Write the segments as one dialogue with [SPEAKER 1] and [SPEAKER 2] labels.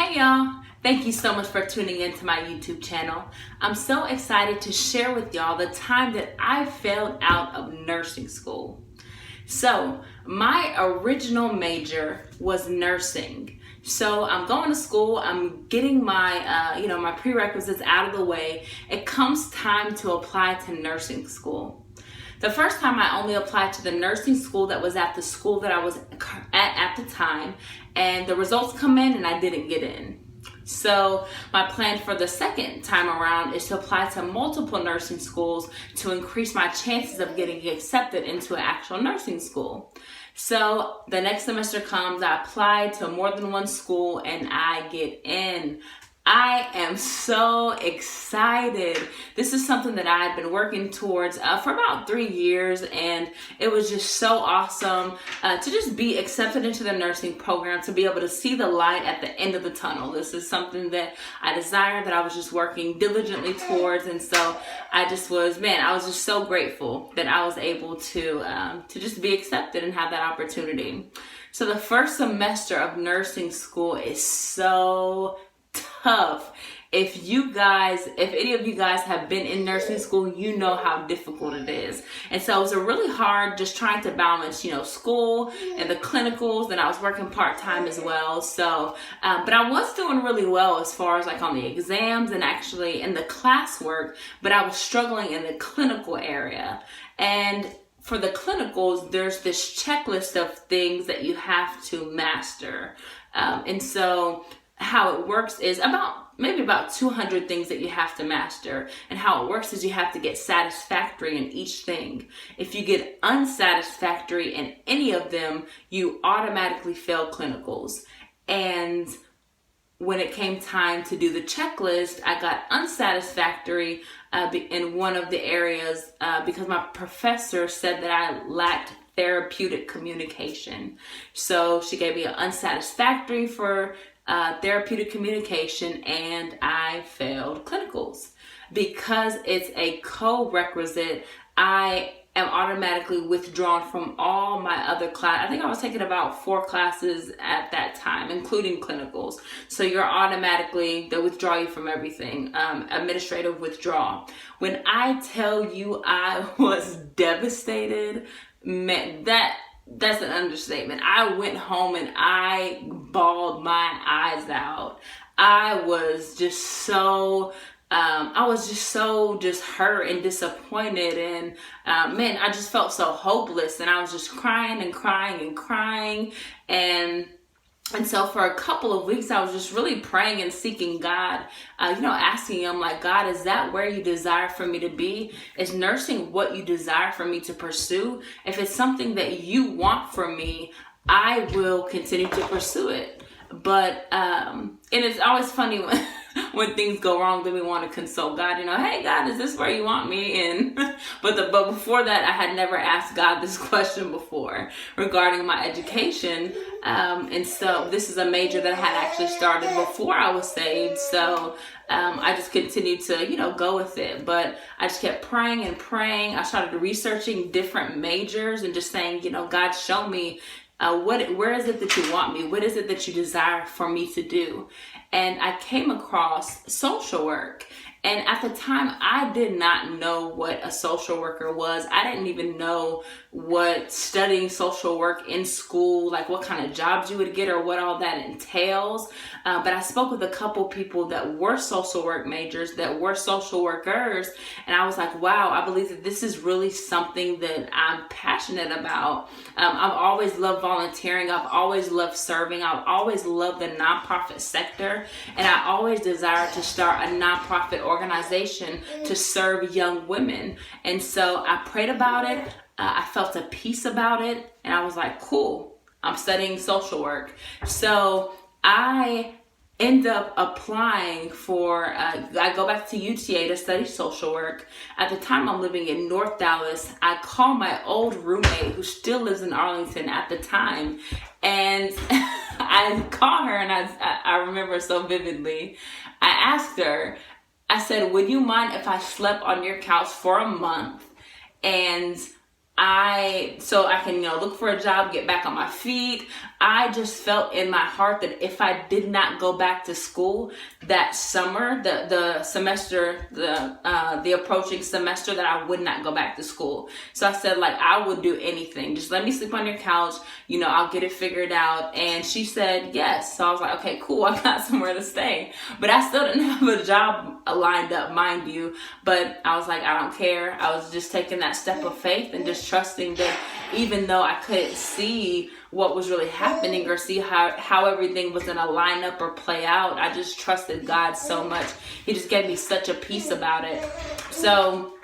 [SPEAKER 1] Hey y'all, thank you so much for tuning into my YouTube channel. I'm so excited to share with y'all the time that I failed out of nursing school. So my original major was nursing. So I'm going to school, I'm getting my, my prerequisites out of the way. It comes time to apply to nursing school. The first time I only applied to the nursing school that was at the school that I was at the time, and the results come in and I didn't get in. So my plan for the second time around is to apply to multiple nursing schools to increase my chances of getting accepted into an actual nursing school. So the next semester comes, I apply to more than one school and I get in. I am so excited. This is something that I had been working towards for about 3 years, and it was just so awesome to just be accepted into the nursing program, to be able to see the light at the end of the tunnel. This is something that I desired, that I was just working diligently towards, and so I was just so grateful that I was able to just be accepted and have that opportunity. So the first semester of nursing school is so tough. If any of you guys have been in nursing school, you know how difficult it is. And so it was really hard just trying to balance, school and the clinicals, and I was working part-time as well. So, but I was doing really well as far as like on the exams and actually in the classwork, but I was struggling in the clinical area. And for the clinicals, there's this checklist of things that you have to master. And so how it works is maybe about 200 things that you have to master. And how it works is you have to get satisfactory in each thing. If you get unsatisfactory in any of them, you automatically fail clinicals. And when it came time to do the checklist, I got unsatisfactory in one of the areas because my professor said that I lacked therapeutic communication. So she gave me an unsatisfactory for therapeutic communication, and I failed clinicals. Because it's a co-requisite, I am automatically withdrawn from all my other class. I think I was taking about 4 classes at that time, including clinicals. So they withdraw you from everything, administrative withdrawal. When I tell you I was devastated, man, that's an understatement. I went home and I bawled my eyes out. I was just so hurt and disappointed, and I just felt so hopeless, and I was just crying and crying and crying, and so for a couple of weeks, I was just really praying and seeking God, asking him, like, God, is that where you desire for me to be? Is nursing what you desire for me to pursue? If it's something that you want for me, I will continue to pursue it. But, and it's always funny when things go wrong, then we want to consult God, hey God, is this where you want me? But before that, I had never asked God this question before regarding my education. And so this is a major that I had actually started before I was saved. So I just continued to, go with it. But I just kept praying and praying. I started researching different majors and just saying, God, show me where is it that you want me? What is it that you desire for me to do? And I came across social work. And at the time, I did not know what a social worker was. I didn't even know what studying social work in school, like what kind of jobs you would get or what all that entails. But I spoke with a couple people that were social work majors, that were social workers. And I was like, wow, I believe that this is really something that I'm passionate about. I've always loved volunteering. I've always loved serving. I've always loved the nonprofit sector. And I always desired to start a nonprofit organization to serve young women. And so I prayed about it. I felt a peace about it. And I was like, cool, I'm studying social work. So I end up applying for, I go back to UTA to study social work. At the time, I'm living in North Dallas. I call my old roommate, who still lives in Arlington at the time, and I call her, and I remember so vividly. I asked her, I said, would you mind if I slept on your couch for a month, and so I can, look for a job, get back on my feet. I just felt in my heart that if I did not go back to school that summer, the semester, the approaching semester, that I would not go back to school. So I said, like, I would do anything. Just let me sleep on your couch. You know, I'll get it figured out. And she said yes. So I was like, okay, cool. I got somewhere to stay. But I still didn't have a job lined up, mind you. But I was like, I don't care. I was just taking that step of faith and just trusting that even though I couldn't see what was really happening or see how everything was going to line up or play out, I just trusted God so much. He just gave me such a peace about it. So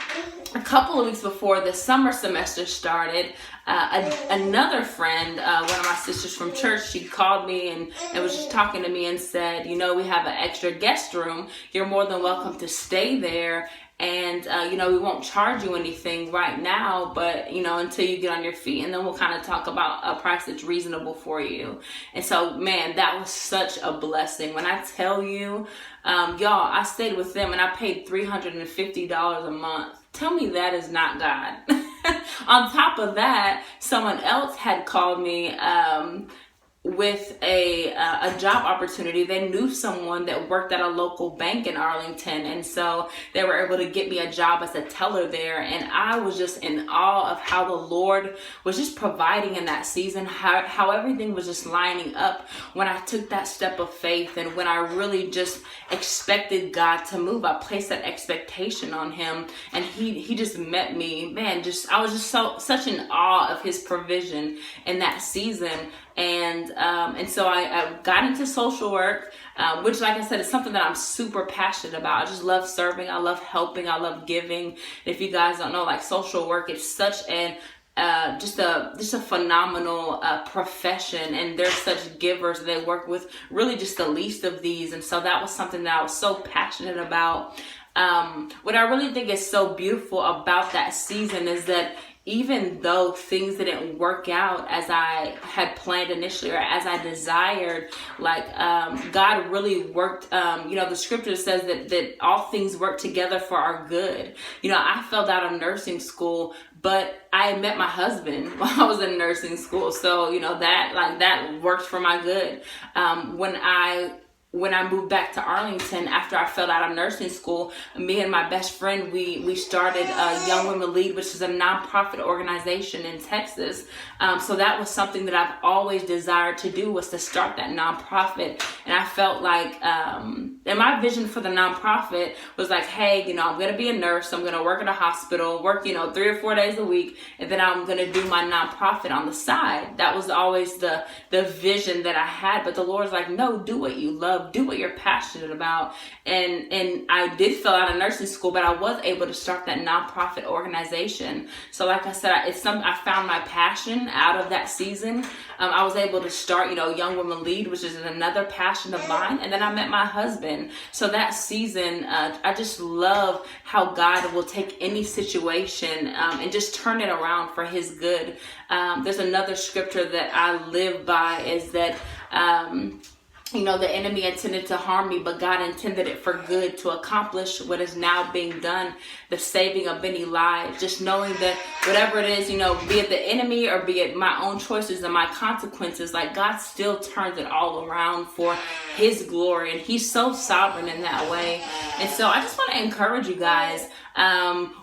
[SPEAKER 1] a couple of weeks before the summer semester started, another friend, one of my sisters from church, she called me and was just talking to me and said, you know, we have an extra guest room. You're more than welcome to stay there. And, you know, we won't charge you anything right now, but, you know, until you get on your feet, and then we'll kind of talk about a price that's reasonable for you. And so, man, that was such a blessing. When I tell you, y'all, I stayed with them and I paid $350 a month. Tell me that is not God. On top of that, someone else had called me, with a job opportunity. They knew someone that worked at a local bank in Arlington, and so they were able to get me a job as a teller there. And I was just in awe of how the Lord was just providing in that season, how everything was just lining up when I took that step of faith, and when I really just expected God to move. I placed that expectation on him, and he just met me. Man, I was just such in awe of his provision in that season. And so I got into social work, which, like I said, is something that I'm super passionate about. I just love serving. I love helping. I love giving. And if you guys don't know, like, social work, it's such an just a phenomenal profession, and they're such givers. They work with really just the least of these, and so that was something that I was so passionate about. What I really think is so beautiful about that season is that even though things didn't work out as I had planned initially or as I desired, like, God really worked. You know, the scripture says that all things work together for our good. You know, I fell out of nursing school, but I met my husband while I was in nursing school. So, you know, that worked for my good. When I moved back to Arlington after I fell out of nursing school, me and my best friend, we started Young Women Lead, which is a nonprofit organization in Texas. So that was something that I've always desired to do, was to start that nonprofit. And I felt like, and my vision for the nonprofit was like, hey, you know, I'm going to be a nurse. I'm going to work at a hospital, work, you know, 3 or 4 days a week. And then I'm going to do my nonprofit on the side. That was always the vision that I had. But the Lord's like, no, do what you love. Do what you're passionate about. And I did fill out of nursing school, but I was able to start that nonprofit organization. So like I said, I found my passion out of that season. I was able to start, you know, Young Women Lead, which is another passion of mine. And then I met my husband. So that season, I just love how God will take any situation and just turn it around for his good. There's another scripture that I live by, is that, you know, the enemy intended to harm me, but God intended it for good, to accomplish what is now being done, the saving of many lives. Just knowing that whatever it is, you know, be it the enemy or be it my own choices and my consequences, like, God still turns it all around for his glory. And he's so sovereign in that way. And so I just want to encourage you guys,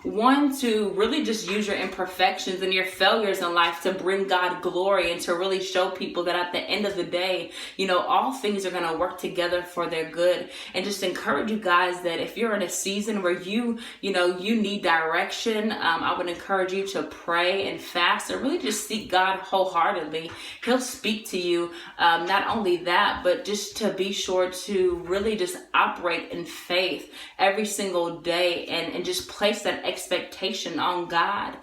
[SPEAKER 1] one, to really just use your imperfections and your failures in life to bring God glory, and to really show people that at the end of the day, you know, all things are going to work together for their good. And just encourage you guys that if you're in a season where you need direction, I would encourage you to pray and fast, or really just seek God wholeheartedly. He'll speak to you. Not only that, but just to be sure to really just operate in faith every single day, and just place that expectation on God,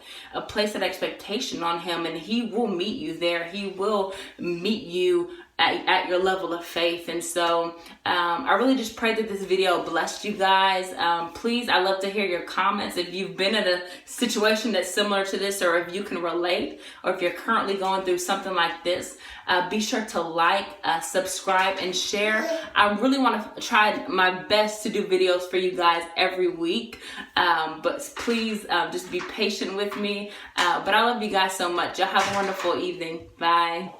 [SPEAKER 1] place that expectation on him, and he will meet you there. He will meet you at your level of faith. And so I really just pray that this video blessed you guys. Please, I love to hear your comments. If you've been in a situation that's similar to this, or if you can relate, or if you're currently going through something like this, be sure to like, subscribe, and share. I really want to try my best to do videos for you guys every week, but please just be patient with me. But I love you guys so much. Y'all have a wonderful evening. Bye.